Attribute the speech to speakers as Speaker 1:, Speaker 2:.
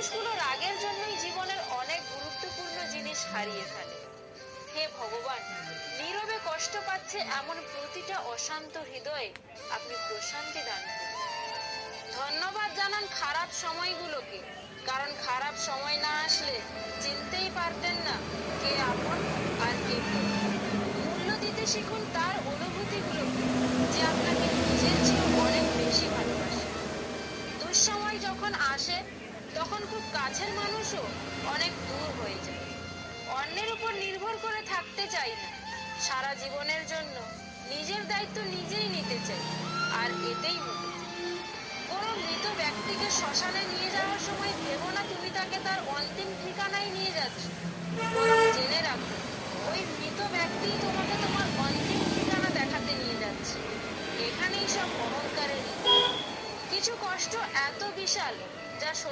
Speaker 1: মানুষগুলো রাগের জন্যই জীবনের অনেক গুরুত্বপূর্ণ জিনিস হারিয়ে ফেলে। হে ভগবান, নীরবে কষ্ট পাচ্ছে এমন প্রতিটা অশান্ত হৃদয়ে আপনি প্রশান্তি দান করুন। ধন্যবাদ জানান খারাপ সময়গুলোকে, কারণ খারাপ সময় না আসলে চিনতেই পারতেন না কে আপন আর কে পর। মূল্য দিতে শিখুন তার অনুভূতিগুলোকে, যে আপনাকে নিজের চেয়েও অনেক বেশি ভালোবাসে। দুঃসময় যখন আসে তখন খুব কাছের মানুষও অনেক দূর হয়ে যায়। অন্যের উপর নির্ভর করে থাকতে চাই না, সারা জীবনের জন্য নিজের দায়িত্ব নিজেই নিতে চাই, আর এতেই মুক্তি। কোনো মৃত ব্যক্তিকে শ্মশানে নিয়ে যাওয়ার সময় ভেবো না তুমি তাকে তার অন্তিম ঠিকানায় নিয়ে যাচ্ছ, বরং জেনে রাখো ওই মৃত ব্যক্তি তোমাকে তোমার অন্তিম ঠিকানা দেখাতে নিয়ে যাচ্ছে। এখানেই সব অহংকারের ইতি। কিছু কষ্ট এত বিশাল যা সহ্য